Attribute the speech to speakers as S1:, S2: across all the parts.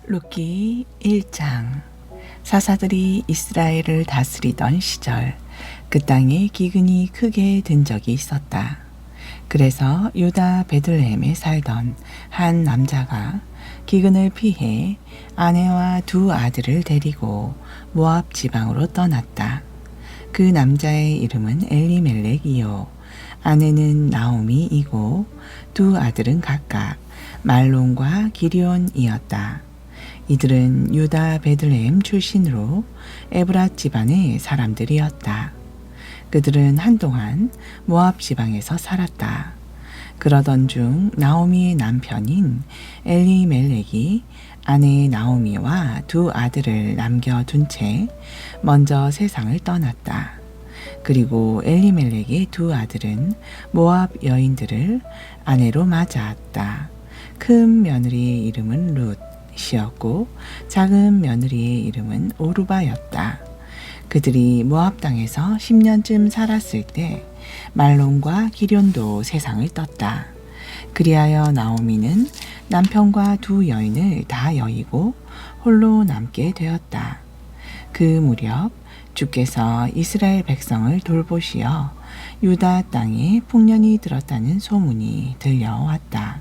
S1: 룻기 1장. 사사들이 이스라엘을 다스리던 시절 그 땅에 기근이 크게 든 적이 있었다. 그래서 유다 베들레헴에 살던 한 남자가 기근을 피해 아내와 두 아들을 데리고 모압 지방으로 떠났다. 그 남자의 이름은 엘리멜렉이요 아내는 나오미이고 두 아들은 각각 말론과 기리온이었다. 이들은 유다 베들레헴 출신으로 에브랏 집안의 사람들이었다. 그들은 한동안 모압 지방에서 살았다. 그러던 중 나오미의 남편인 엘리멜렉이 아내 나오미와 두 아들을 남겨둔 채 먼저 세상을 떠났다. 그리고 엘리멜렉의 두 아들은 모압 여인들을 아내로 맞아왔다. 큰 며느리의 이름은 룻이었고 작은 며느리의 이름은 오르바였다. 그들이 모압 땅에서 10년쯤 살았을 때 말론과 기련도 세상을 떴다. 그리하여 나오미는 남편과 두 여인을 다 여의고 홀로 남게 되었다. 그 무렵 주께서 이스라엘 백성을 돌보시어 유다 땅에 풍년이 들었다는 소문이 들려왔다.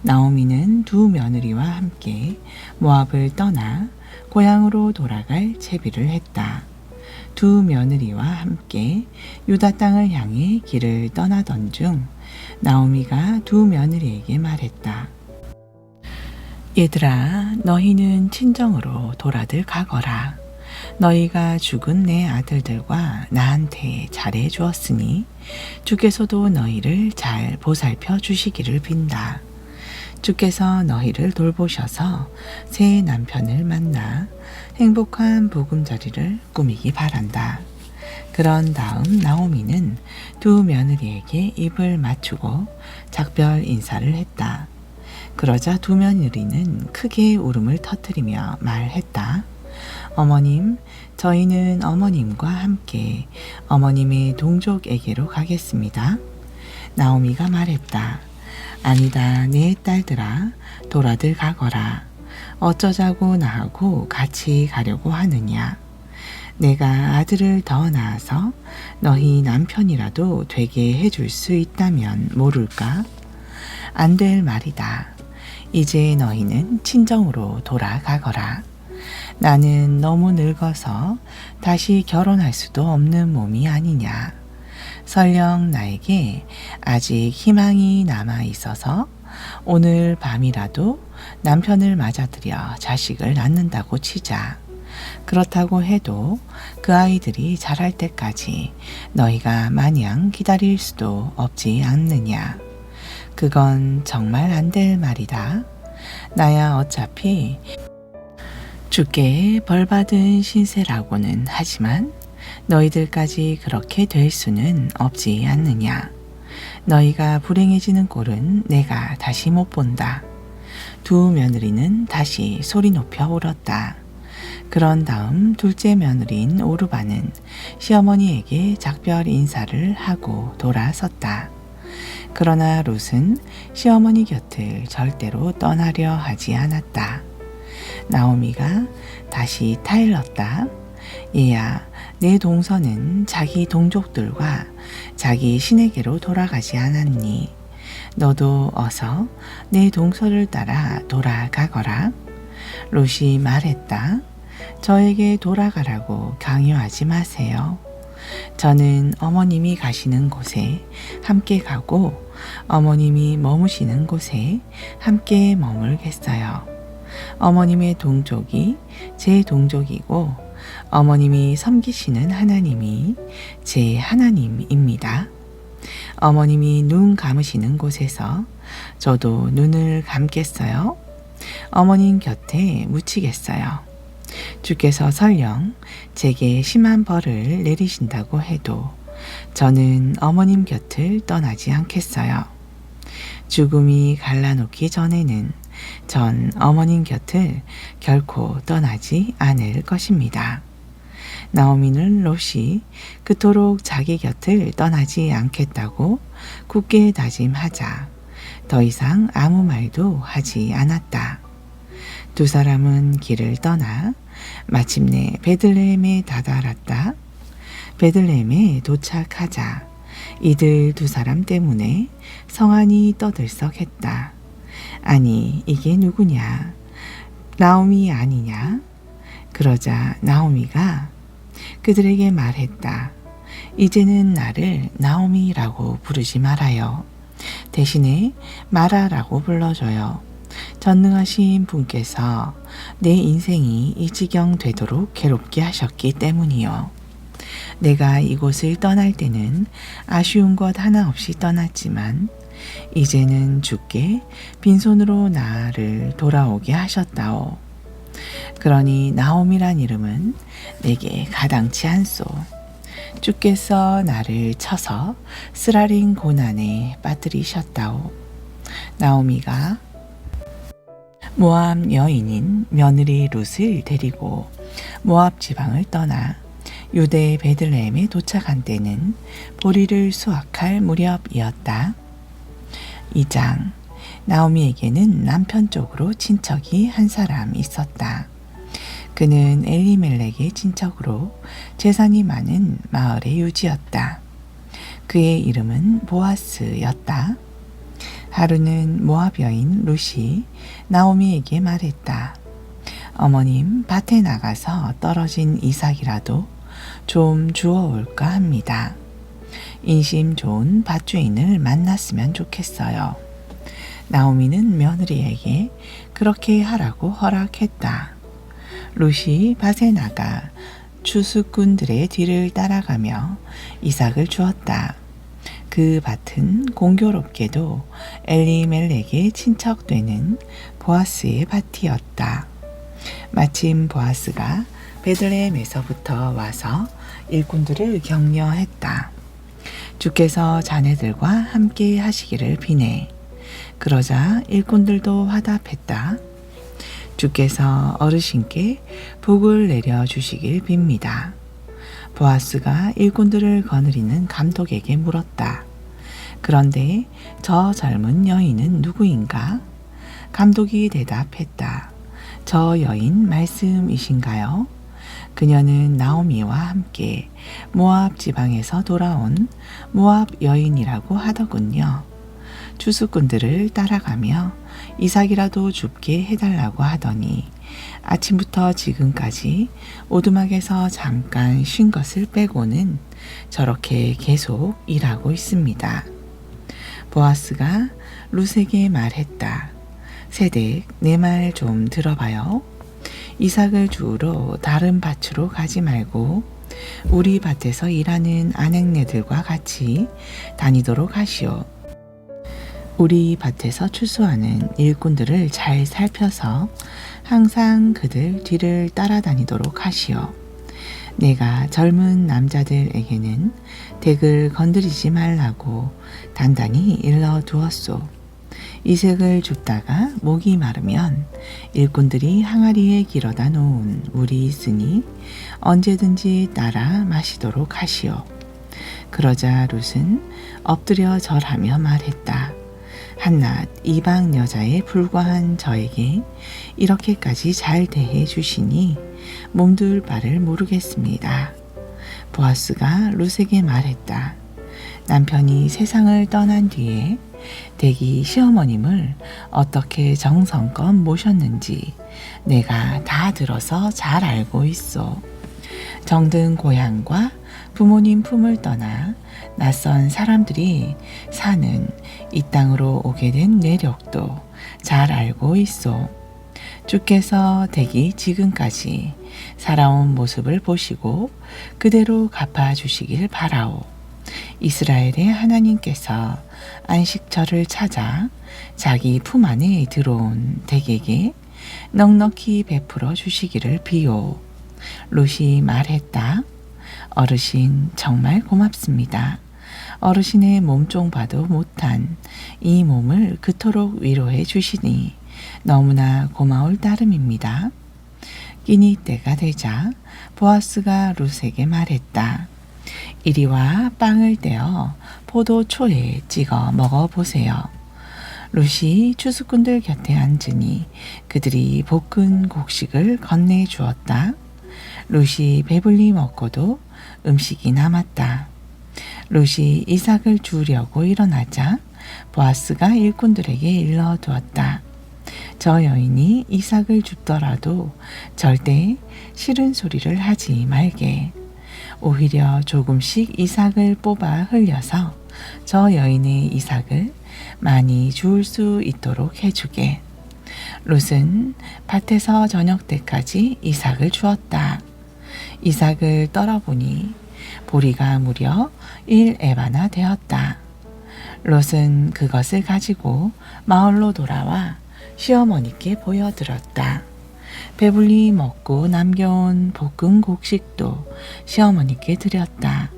S1: 나오미는 두 며느리와 함께 모압을 떠나 고향으로 돌아갈 채비를 했다. 두 며느리와 함께 유다 땅을 향해 길을 떠나던 중 나오미가 두 며느리에게 말했다. 얘들아, 너희는 친정으로 돌아들 가거라. 너희가 죽은 내 아들들과 나한테 잘해 주었으니 주께서도 너희를 잘 보살펴 주시기를 빈다. 주께서 너희를 돌보셔서 새 남편을 만나 행복한 보금자리를 꾸미기 바란다. 그런 다음 나오미는 두 며느리에게 입을 맞추고 작별 인사를 했다. 그러자 두 며느리는 크게 울음을 터뜨리며 말했다. 어머님, 저희는 어머님과 함께 어머님의 동족에게로 가겠습니다. 나오미가 말했다. 아니다, 내 딸들아, 돌아들 가거라. 어쩌자고 나하고 같이 가려고 하느냐. 내가 아들을 더 낳아서 너희 남편이라도 되게 해줄 수 있다면 모를까? 안 될 말이다. 이제 너희는 친정으로 돌아가거라. 나는 너무 늙어서 다시 결혼할 수도 없는 몸이 아니냐. 설령 나에게 아직 희망이 남아 있어서 오늘 밤이라도 남편을 맞아들여 자식을 낳는다고 치자. 그렇다고 해도 그 아이들이 자랄 때까지 너희가 마냥 기다릴 수도 없지 않느냐. 그건 정말 안 될 말이다. 나야 어차피 주께 벌받은 신세라고는 하지만 너희들까지 그렇게 될 수는 없지 않느냐. 너희가 불행해지는 꼴은 내가 다시 못 본다. 두 며느리는 다시 소리 높여 울었다. 그런 다음 둘째 며느리인 오르바는 시어머니에게 작별 인사를 하고 돌아섰다. 그러나 룻은 시어머니 곁을 절대로 떠나려 하지 않았다. 나오미가 다시 타일렀다. 얘야, 내 동서는 자기 동족들과 자기 신에게로 돌아가지 않았니? 너도 어서 내 동서를 따라 돌아가거라. 롯이 말했다. 저에게 돌아가라고 강요하지 마세요. 저는 어머님이 가시는 곳에 함께 가고 어머님이 머무시는 곳에 함께 머물겠어요. 어머님의 동족이 제 동족이고 어머님이 섬기시는 하나님이 제 하나님입니다. 어머님이 눈 감으시는 곳에서 저도 눈을 감겠어요. 어머님 곁에 묻히겠어요. 주께서 설령 제게 심한 벌을 내리신다고 해도 저는 어머님 곁을 떠나지 않겠어요. 죽음이 갈라놓기 전에는 전 어머님 곁을 결코 떠나지 않을 것입니다. 나오미는 롯이 그토록 자기 곁을 떠나지 않겠다고 굳게 다짐하자 더 이상 아무 말도 하지 않았다. 두 사람은 길을 떠나 마침내 베들레헴에 다다랐다. 베들레헴에 도착하자 이들 두 사람 때문에 성안이 떠들썩했다. 아니 이게 누구냐? 나오미 아니냐? 그러자 나오미가 그들에게 말했다. 이제는 나를 나오미라고 부르지 말아요. 대신에 마라라고 불러줘요. 전능하신 분께서 내 인생이 이 지경 되도록 괴롭게 하셨기 때문이요. 내가 이곳을 떠날 때는 아쉬운 것 하나 없이 떠났지만 이제는 주께 빈손으로 나를 돌아오게 하셨다오. 그러니 나옴이란 이름은 내게 가당치 않소. 주께서 나를 쳐서 쓰라린 고난에 빠뜨리셨다오. 나오미가 모압 여인인 며느리 룻을 데리고 모압 지방을 떠나 유대 베들레헴에 도착한 때는 보리를 수확할 무렵이었다. 2장. 나오미에게는 남편 쪽으로 친척이 한 사람 있었다. 그는 엘리멜렉의 친척으로 재산이 많은 마을의 유지였다. 그의 이름은 보아스였다. 하루는 모압 여인 룻이 나오미에게 말했다. 어머님, 밭에 나가서 떨어진 이삭이라도 좀 주워올까 합니다. 인심 좋은 밭주인을 만났으면 좋겠어요. 나오미는 며느리에게 그렇게 하라고 허락했다. 룻이 밭에 나가 추수꾼들의 뒤를 따라가며 이삭을 주었다. 그 밭은 공교롭게도 엘리멜렉의 친척되는 보아스의 밭이었다. 마침 보아스가 베들레헴에서부터 와서 일꾼들을 격려했다. 주께서 자네들과 함께 하시기를 비네. 그러자 일꾼들도 화답했다. 주께서 어르신께 복을 내려주시길 빕니다. 보아스가 일꾼들을 거느리는 감독에게 물었다. 그런데 저 젊은 여인은 누구인가? 감독이 대답했다. 저 여인 말씀이신가요? 그녀는 나오미와 함께 모압 지방에서 돌아온 모압 여인이라고 하더군요. 추수꾼들을 따라가며 이삭이라도 줍게 해달라고 하더니 아침부터 지금까지 오두막에서 잠깐 쉰 것을 빼고는 저렇게 계속 일하고 있습니다. 보아스가 룻에게 말했다. 세댁, 내 말 좀 들어봐요. 이삭을 주우러 다른 밭으로 가지 말고 우리 밭에서 일하는 아넥네들과 같이 다니도록 하시오. 우리 밭에서 추수하는 일꾼들을 잘 살펴서 항상 그들 뒤를 따라다니도록 하시오. 내가 젊은 남자들에게는 댁을 건드리지 말라고 단단히 일러두었소. 이삭을 줍다가 목이 마르면 일꾼들이 항아리에 길어다 놓은 물이 있으니 언제든지 따라 마시도록 하시오. 그러자 룻은 엎드려 절하며 말했다. 한낱 이방 여자에 불과한 저에게 이렇게까지 잘 대해 주시니 몸둘 바를 모르겠습니다. 보아스가 룻에게 말했다. 남편이 세상을 떠난 뒤에 댁이 시어머님을 어떻게 정성껏 모셨는지 내가 다 들어서 잘 알고 있어. 정든 고향과 부모님 품을 떠나 낯선 사람들이 사는 이 땅으로 오게 된 내력도 잘 알고 있어. 주께서 댁이 지금까지 살아온 모습을 보시고 그대로 갚아주시길 바라오. 이스라엘의 하나님께서 안식처를 찾아 자기 품 안에 들어온 댁에게 넉넉히 베풀어 주시기를 비오. 룻이 말했다. 어르신 정말 고맙습니다. 어르신의 몸종 봐도 못한 이 몸을 그토록 위로해 주시니 너무나 고마울 따름입니다. 끼니 때가 되자 보아스가 룻에게 말했다. 이리와 빵을 떼어 포도초에 찍어 먹어보세요. 룻이 추수꾼들 곁에 앉으니 그들이 볶은 곡식을 건네 주었다. 룻이 배불리 먹고도 음식이 남았다. 룻이 이삭을 주려고 일어나자 보아스가 일꾼들에게 일러두었다. 저 여인이 이삭을 줍더라도 절대 싫은 소리를 하지 말게. 오히려 조금씩 이삭을 뽑아 흘려서 저 여인의 이삭을 많이 주울 수 있도록 해주게. 룻은 밭에서 저녁 때까지 이삭을 주었다. 이삭을 떨어보니 보리가 무려 1에바나 되었다. 롯은 그것을 가지고 마을로 돌아와 시어머니께 보여드렸다. 배불리 먹고 남겨온 볶은 곡식도 시어머니께 드렸다.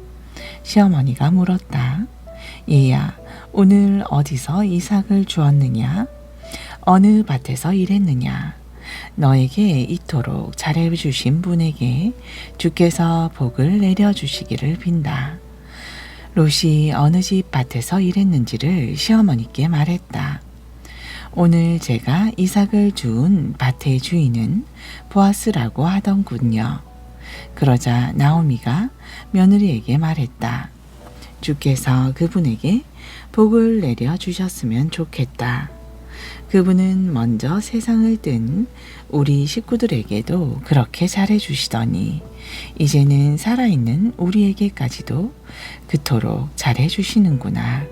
S1: 시어머니가 물었다. 얘야, 오늘 어디서 이삭을 주었느냐? 어느 밭에서 일했느냐? 너에게 이토록 잘해주신 분에게 주께서 복을 내려주시기를 빈다. 롯이 어느 집 밭에서 일했는지를 시어머니께 말했다. 오늘 제가 이삭을 주운 밭의 주인은 보아스라고 하던군요. 그러자 나오미가 며느리에게 말했다. 주께서 그분에게 복을 내려주셨으면 좋겠다. 그분은 먼저 세상을 뜬 우리 식구들에게도 그렇게 잘해주시더니 이제는 살아있는 우리에게까지도 그토록 잘해주시는구나.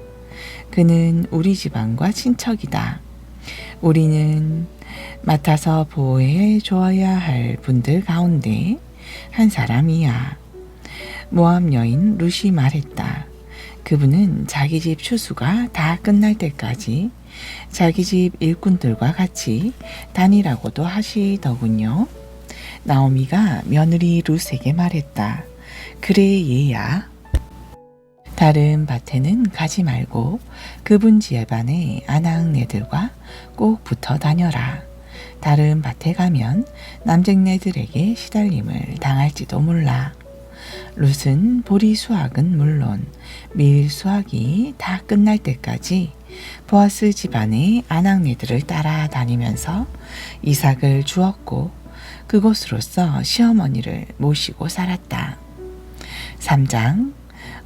S1: 그는 우리 집안과 친척이다. 우리는 맡아서 보호해 주어야 할 분들 가운데 한 사람이야. 모압 여인 룻이 말했다. 그분은 자기 집 추수가 다 끝날 때까지 자기 집 일꾼들과 같이 다니라고도 하시더군요. 나오미가 며느리 룻에게 말했다. 그래 얘야. 다른 밭에는 가지 말고 그분 집안의 아낙네들과 꼭 붙어 다녀라. 다른 밭에 가면 남쟁네들에게 시달림을 당할지도 몰라. 룻은 보리 수확은 물론 밀 수확이 다 끝날 때까지 보아스 집안의 아낙네들을 따라다니면서 이삭을 주었고 그곳으로서 시어머니를 모시고 살았다. 3장.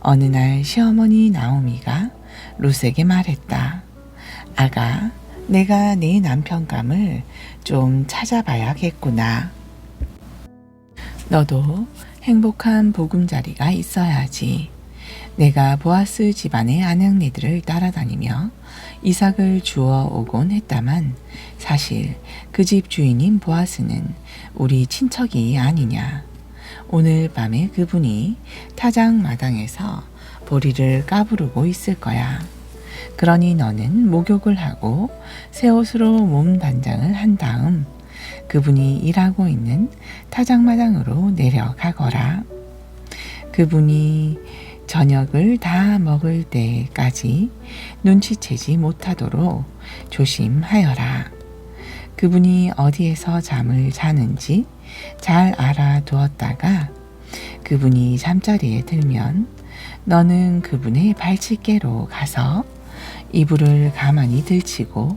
S1: 어느 날 시어머니 나오미가 룻에게 말했다. 아가, 내가 내 남편감을 좀 찾아봐야겠구나. 너도 행복한 보금자리가 있어야지. 내가 보아스 집안의 아낙네들을 따라다니며 이삭을 주워 오곤 했다만 사실 그 집 주인인 보아스는 우리 친척이 아니냐. 오늘 밤에 그분이 타작 마당에서 보리를 까부르고 있을 거야. 그러니 너는 목욕을 하고 새 옷으로 몸 단장을 한 다음 그분이 일하고 있는 타작마당으로 내려가거라. 그분이 저녁을 다 먹을 때까지 눈치채지 못하도록 조심하여라. 그분이 어디에서 잠을 자는지 잘 알아두었다가 그분이 잠자리에 들면 너는 그분의 발치개로 가서 이불을 가만히 들치고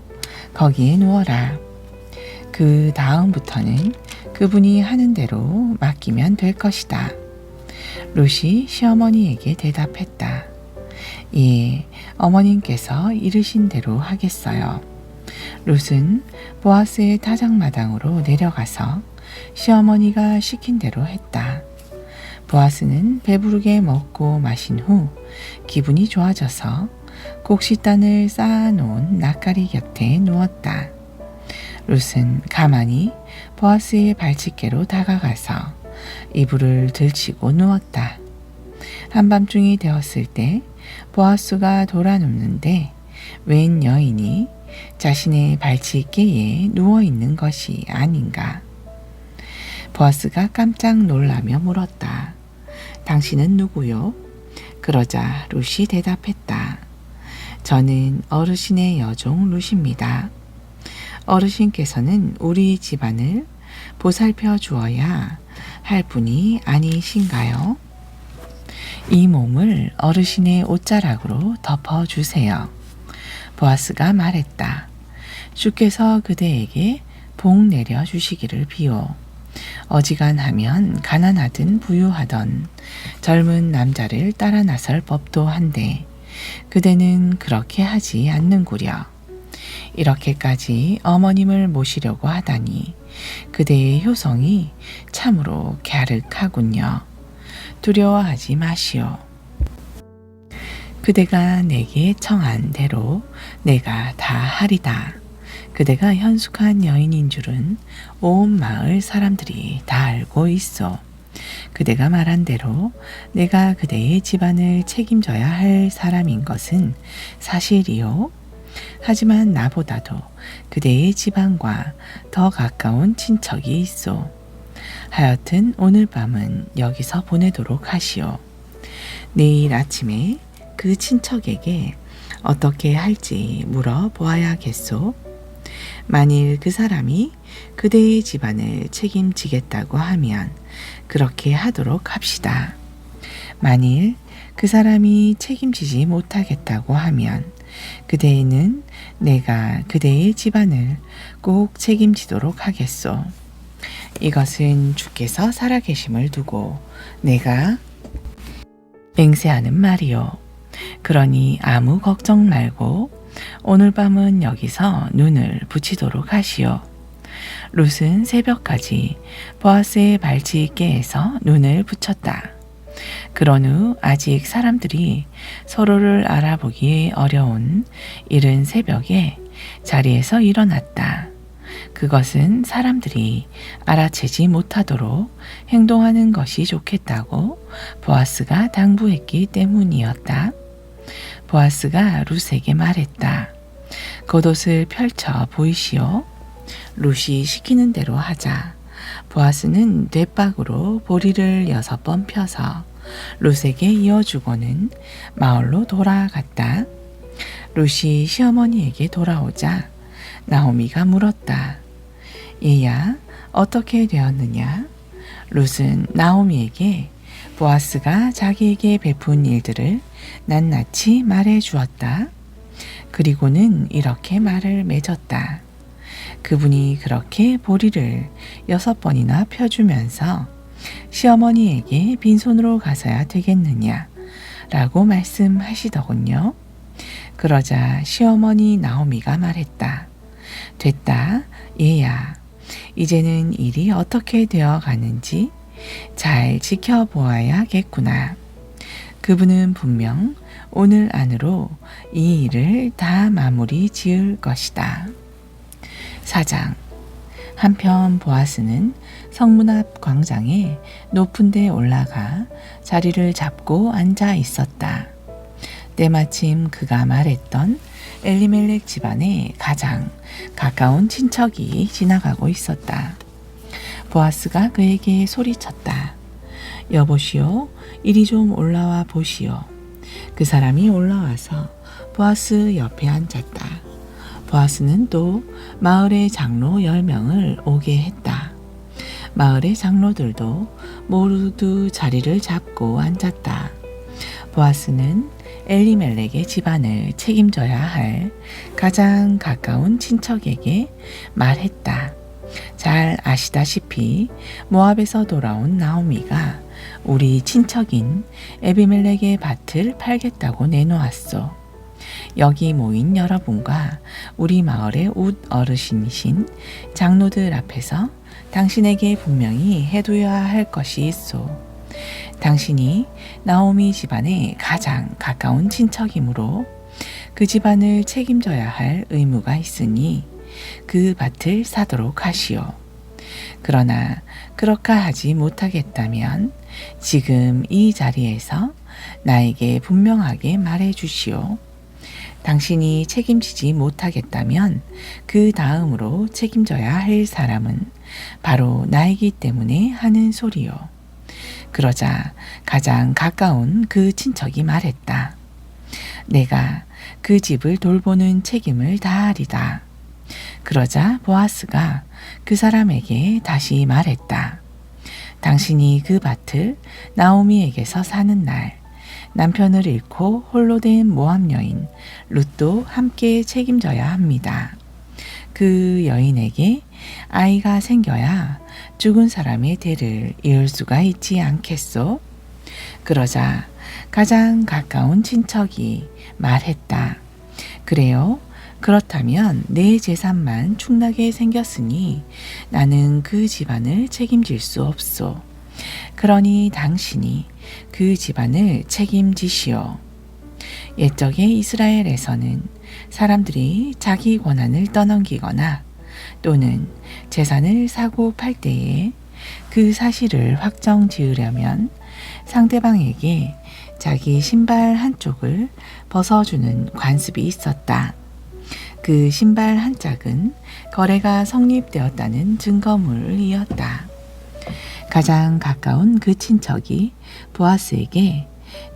S1: 거기에 누워라. 그 다음부터는 그분이 하는 대로 맡기면 될 것이다. 룻이 시어머니에게 대답했다. 예, 어머님께서 이르신 대로 하겠어요. 룻은 보아스의 타작마당으로 내려가서 시어머니가 시킨 대로 했다. 보아스는 배부르게 먹고 마신 후 기분이 좋아져서 곡식단을 쌓아놓은 낫가리 곁에 누웠다. 룻은 가만히 보아스의 발치개로 다가가서 이불을 들치고 누웠다. 한밤중이 되었을 때 보아스가 돌아눕는데 웬 여인이 자신의 발치개에 누워있는 것이 아닌가. 보아스가 깜짝 놀라며 물었다. 당신은 누구요? 그러자 룻이 대답했다. 저는 어르신의 여종 룻입니다. 어르신께서는 우리 집안을 보살펴 주어야 할 분이 아니신가요? 이 몸을 어르신의 옷자락으로 덮어주세요. 보아스가 말했다. 주께서 그대에게 복 내려 주시기를 비오. 어지간하면 가난하든 부유하던 젊은 남자를 따라 나설 법도 한데 그대는 그렇게 하지 않는구려. 이렇게까지 어머님을 모시려고 하다니 그대의 효성이 참으로 갸륵하군요. 두려워하지 마시오. 그대가 내게 청한 대로 내가 다 하리다. 그대가 현숙한 여인인 줄은 온 마을 사람들이 다 알고 있어. 그대가 말한 대로 내가 그대의 집안을 책임져야 할 사람인 것은 사실이요. 하지만 나보다도 그대의 집안과 더 가까운 친척이 있어. 하여튼 오늘 밤은 여기서 보내도록 하시오. 내일 아침에 그 친척에게 어떻게 할지 물어보아야겠소. 만일 그 사람이 그대의 집안을 책임지겠다고 하면 그렇게 하도록 합시다. 만일 그 사람이 책임지지 못하겠다고 하면 그대는 내가 그대의 집안을 꼭 책임지도록 하겠소. 이것은 주께서 살아계심을 두고 내가 맹세하는 말이요. 그러니 아무 걱정 말고 오늘 밤은 여기서 눈을 붙이도록 하시오. 룻은 새벽까지 보아스의 발치께에서 눈을 붙였다. 그런 후 아직 사람들이 서로를 알아보기 어려운 이른 새벽에 자리에서 일어났다. 그것은 사람들이 알아채지 못하도록 행동하는 것이 좋겠다고 보아스가 당부했기 때문이었다. 보아스가 룻에게 말했다. 겉옷을 펼쳐 보이시오. 룻이 시키는 대로 하자. 보아스는 뒷박으로 보리를 6번 펴서 룻에게 이어주고는 마을로 돌아갔다. 룻이 시어머니에게 돌아오자 나오미가 물었다. 얘야, 어떻게 되었느냐? 룻은 나오미에게 보아스가 자기에게 베푼 일들을 낱낱이 말해 주었다. 그리고는 이렇게 말을 맺었다. 그분이 그렇게 보리를 6번이나 펴주면서 시어머니에게 빈손으로 가서야 되겠느냐 라고 말씀하시더군요. 그러자 시어머니 나오미가 말했다. 됐다, 얘야. 이제는 일이 어떻게 되어 가는지 잘 지켜보아야겠구나. 그분은 분명 오늘 안으로 이 일을 다 마무리 지을 것이다. 4장. 한편 보아스는 성문 앞 광장에 높은 데 올라가 자리를 잡고 앉아 있었다. 때마침 그가 말했던 엘리멜렉 집안의 가장 가까운 친척이 지나가고 있었다. 보아스가 그에게 소리쳤다. 여보시오, 이리 좀 올라와 보시오. 그 사람이 올라와서 보아스 옆에 앉았다. 보아스는 또 마을의 장로 10명을 오게 했다. 마을의 장로들도 모두 자리를 잡고 앉았다. 보아스는 엘리멜렉의 집안을 책임져야 할 가장 가까운 친척에게 말했다. 잘 아시다시피 모압에서 돌아온 나오미가 우리 친척인 에비멜렉의 밭을 팔겠다고 내놓았소. 여기 모인 여러분과 우리 마을의 웃 어르신이신 장로들 앞에서 당신에게 분명히 해둬야 할 것이 있소. 당신이 나오미 집안의 가장 가까운 친척이므로 그 집안을 책임져야 할 의무가 있으니 그 밭을 사도록 하시오. 그러나 그렇게 하지 못하겠다면 지금 이 자리에서 나에게 분명하게 말해 주시오. 당신이 책임지지 못하겠다면 그 다음으로 책임져야 할 사람은 바로 나이기 때문에 하는 소리요. 그러자 가장 가까운 그 친척이 말했다. 내가 그 집을 돌보는 책임을 다하리다. 그러자 보아스가 그 사람에게 다시 말했다. 당신이 그 밭을 나오미에게서 사는 날 남편을 잃고 홀로 된 모압 여인 룻도 함께 책임져야 합니다. 그 여인에게 아이가 생겨야 죽은 사람의 대를 이을 수가 있지 않겠소? 그러자 가장 가까운 친척이 말했다. 그래요? 그렇다면 내 재산만 축나게 생겼으니 나는 그 집안을 책임질 수 없소. 그러니 당신이 그 집안을 책임지시오. 옛적에 이스라엘에서는 사람들이 자기 권한을 떠넘기거나 또는 재산을 사고 팔 때에 그 사실을 확정 지으려면 상대방에게 자기 신발 한쪽을 벗어주는 관습이 있었다. 그 신발 한 짝은 거래가 성립되었다는 증거물이었다. 가장 가까운 그 친척이 보아스에게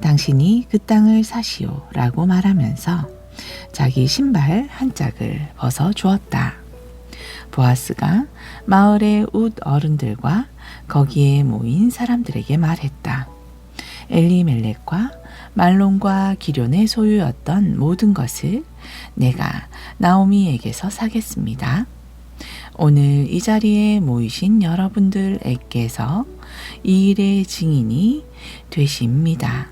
S1: 당신이 그 땅을 사시오 라고 말하면서 자기 신발 한 짝을 벗어 주었다. 보아스가 마을의 웃 어른들과 거기에 모인 사람들에게 말했다. 엘리멜렉과 말론과 기련의 소유였던 모든 것을 내가 나오미에게서 사겠습니다. 오늘 이 자리에 모이신 여러분들에게서 이 일의 증인이 되십니다.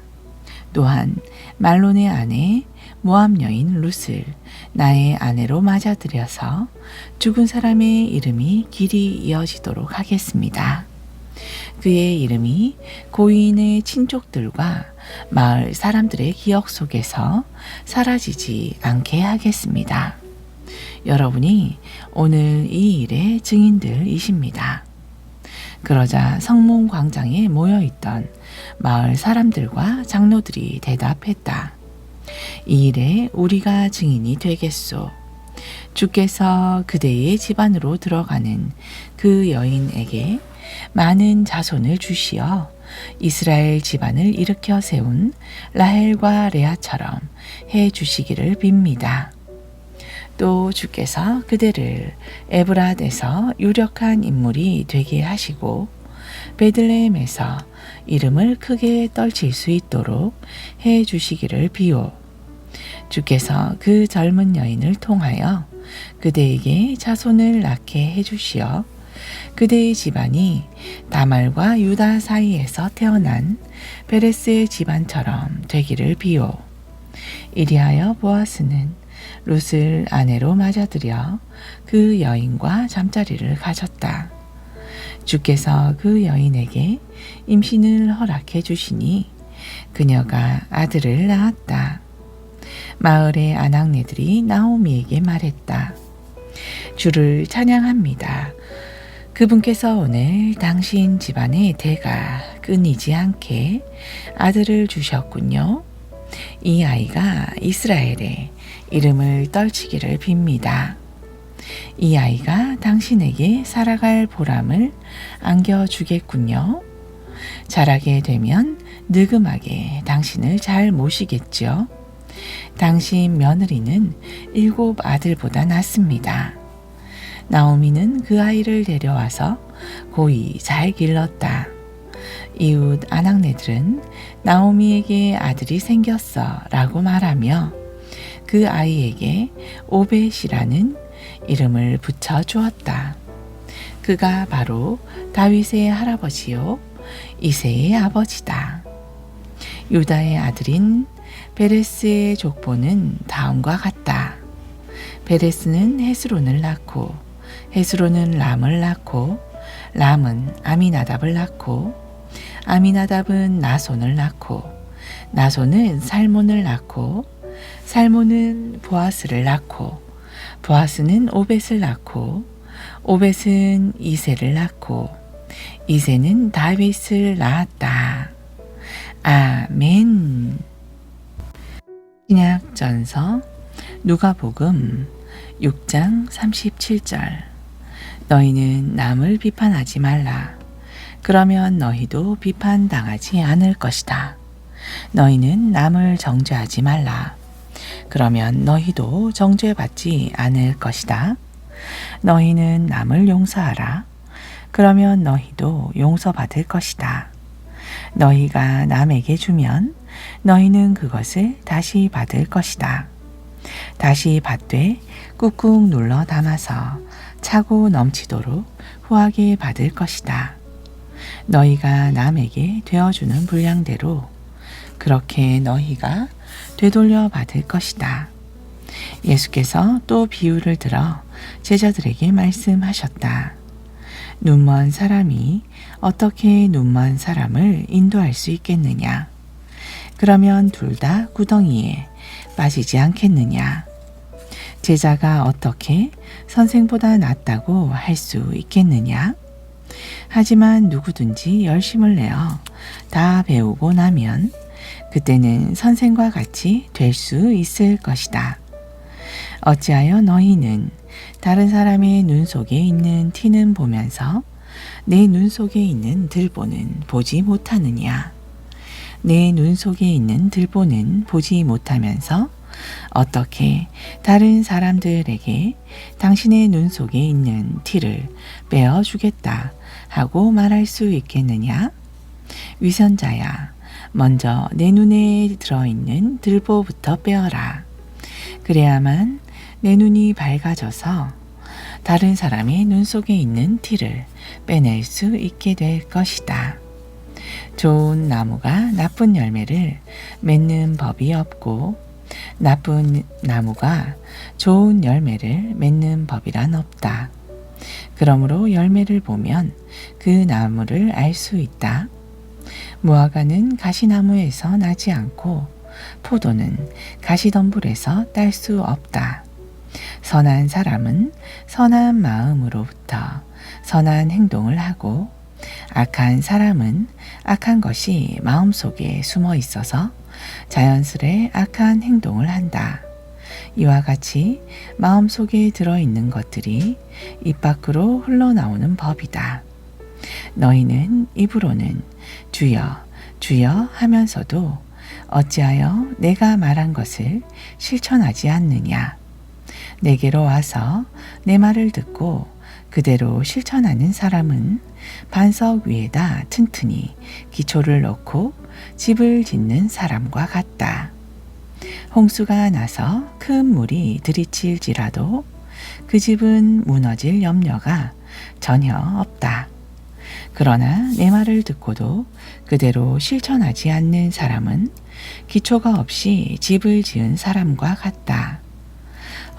S1: 또한 말론의 아내 모압 여인 룻을 나의 아내로 맞아들여서 죽은 사람의 이름이 길이 이어지도록 하겠습니다. 그의 이름이 고인의 친족들과 마을 사람들의 기억 속에서 사라지지 않게 하겠습니다. 여러분이 오늘 이 일의 증인들이십니다. 그러자 성문 광장에 모여있던 마을 사람들과 장로들이 대답했다. 이 일에 우리가 증인이 되겠소. 주께서 그대의 집안으로 들어가는 그 여인에게 많은 자손을 주시어 이스라엘 집안을 일으켜 세운 라헬과 레아처럼 해 주시기를 빕니다. 또 주께서 그대를 에브랏에서 유력한 인물이 되게 하시고 베들레헴에서 이름을 크게 떨칠 수 있도록 해 주시기를 비오. 주께서 그 젊은 여인을 통하여 그대에게 자손을 낳게 해 주시어 그대의 집안이 다말과 유다 사이에서 태어난 베레스의 집안처럼 되기를 비오. 이리하여 보아스는 룻을 아내로 맞아들여 그 여인과 잠자리를 가졌다. 주께서 그 여인에게 임신을 허락해 주시니 그녀가 아들을 낳았다. 마을의 아낙네들이 나오미에게 말했다. 주를 찬양합니다. 그분께서 오늘 당신 집안의 대가 끊이지 않게 아들을 주셨군요. 이 아이가 이스라엘의 이름을 떨치기를 빕니다. 이 아이가 당신에게 살아갈 보람을 안겨주겠군요. 자라게 되면 느금하게 당신을 잘 모시겠죠. 당신 며느리는 7 아들보다 낫습니다. 나오미는 그 아이를 데려와서 고이 잘 길렀다. 이웃 아낙네들은 나오미에게 아들이 생겼어 라고 말하며 그 아이에게 오벳이라는 이름을 붙여 주었다. 그가 바로 다윗의 할아버지요 이새의 아버지다. 유다의 아들인 베레스의 족보는 다음과 같다. 베레스는 헤스론을 낳고 헤스론은 람을 낳고 람은 아미나답을 낳고 아미나답은 나손을 낳고 나손은 살몬을 낳고 살몬은 보아스를 낳고 보아스는 오벳을 낳고 오벳은 이새를 낳고 이새는 다윗을 낳았다. 아멘. 신약전서 누가복음 6장 37절. 너희는 남을 비판하지 말라. 그러면 너희도 비판당하지 않을 것이다. 너희는 남을 정죄하지 말라. 그러면 너희도 정죄받지 않을 것이다. 너희는 남을 용서하라. 그러면 너희도 용서받을 것이다. 너희가 남에게 주면 너희는 그것을 다시 받을 것이다. 다시 받되 꾹꾹 눌러 담아서 차고 넘치도록 후하게 받을 것이다. 너희가 남에게 되어주는 분량대로 그렇게 너희가 되돌려 받을 것이다. 예수께서 또 비유를 들어 제자들에게 말씀하셨다. 눈먼 사람이 어떻게 눈먼 사람을 인도할 수 있겠느냐? 그러면 둘 다 구덩이에 빠지지 않겠느냐? 제자가 어떻게 선생보다 낫다고 할 수 있겠느냐? 하지만 누구든지 열심을 내어 다 배우고 나면 그때는 선생과 같이 될 수 있을 것이다. 어찌하여 너희는 다른 사람의 눈 속에 있는 티는 보면서 내 눈 속에 있는 들보는 보지 못하느냐? 내 눈 속에 있는 들보는 보지 못하면서 어떻게 다른 사람들에게 당신의 눈 속에 있는 티를 빼어주겠다 하고 말할 수 있겠느냐? 위선자야, 먼저 내 눈에 들어있는 들보부터 빼어라. 그래야만 내 눈이 밝아져서 다른 사람의 눈 속에 있는 티를 빼낼 수 있게 될 것이다. 좋은 나무가 나쁜 열매를 맺는 법이 없고 나쁜 나무가 좋은 열매를 맺는 법이란 없다. 그러므로 열매를 보면 그 나무를 알 수 있다. 무화과는 가시나무에서 나지 않고 포도는 가시덤불에서 딸 수 없다. 선한 사람은 선한 마음으로부터 선한 행동을 하고 악한 사람은 악한 것이 마음속에 숨어 있어서 자연스레 악한 행동을 한다. 이와 같이 마음속에 들어있는 것들이 입 밖으로 흘러나오는 법이다. 너희는 입으로는 주여 주여 하면서도 어찌하여 내가 말한 것을 실천하지 않느냐? 내게로 와서 내 말을 듣고 그대로 실천하는 사람은 반석 위에다 튼튼히 기초를 놓고 집을 짓는 사람과 같다. 홍수가 나서 큰 물이 들이칠지라도 그 집은 무너질 염려가 전혀 없다. 그러나 내 말을 듣고도 그대로 실천하지 않는 사람은 기초가 없이 집을 지은 사람과 같다.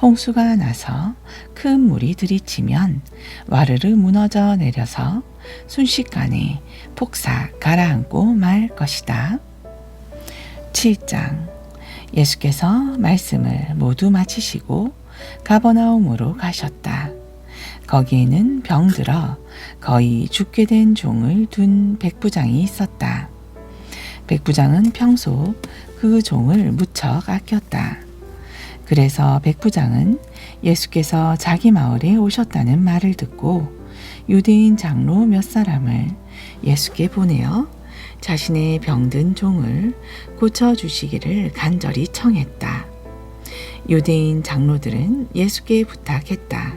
S1: 홍수가 나서 큰 물이 들이치면 와르르 무너져 내려서 순식간에 폭삭 가라앉고 말 것이다. 7장. 예수께서 말씀을 모두 마치시고 가버나움으로 가셨다. 거기에는 병들어 거의 죽게 된 종을 둔 백부장이 있었다. 백부장은 평소 그 종을 무척 아꼈다. 그래서 백부장은 예수께서 자기 마을에 오셨다는 말을 듣고 유대인 장로 몇 사람을 예수께 보내어 자신의 병든 종을 고쳐주시기를 간절히 청했다. 유대인 장로들은 예수께 부탁했다.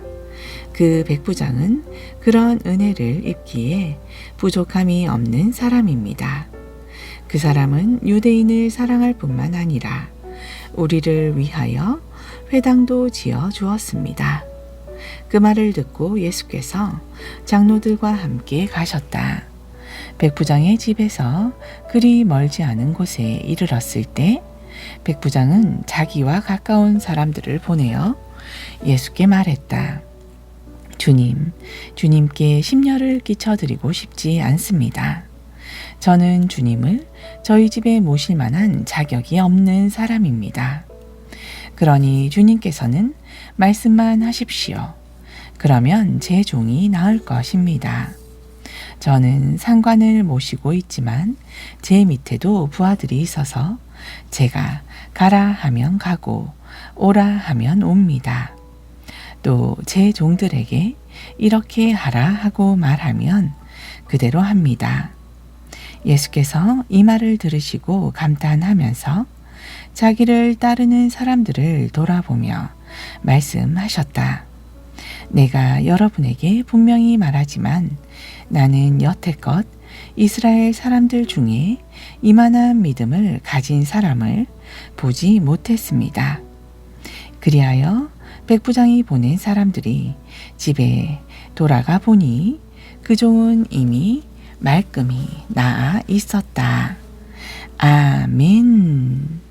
S1: 그 백부장은 그런 은혜를 입기에 부족함이 없는 사람입니다. 그 사람은 유대인을 사랑할 뿐만 아니라 우리를 위하여 회당도 지어 주었습니다. 그 말을 듣고 예수께서 장로들과 함께 가셨다. 백부장의 집에서 그리 멀지 않은 곳에 이르렀을 때 백부장은 자기와 가까운 사람들을 보내어 예수께 말했다. 주님께 심려를 끼쳐드리고 싶지 않습니다. 저는 주님을 저희 집에 모실 만한 자격이 없는 사람입니다. 그러니 주님께서는 말씀만 하십시오. 그러면 제 종이 나을 것입니다. 저는 상관을 모시고 있지만 제 밑에도 부하들이 있어서 제가 가라 하면 가고 오라 하면 옵니다. 또 제 종들에게 이렇게 하라 하고 말하면 그대로 합니다. 예수께서 이 말을 들으시고 감탄하면서 자기를 따르는 사람들을 돌아보며 말씀하셨다. 내가 여러분에게 분명히 말하지만 나는 여태껏 이스라엘 사람들 중에 이만한 믿음을 가진 사람을 보지 못했습니다. 그리하여 백부장이 보낸 사람들이 집에 돌아가 보니 그 종은 이미 말끔히 나아 있었다. 아멘.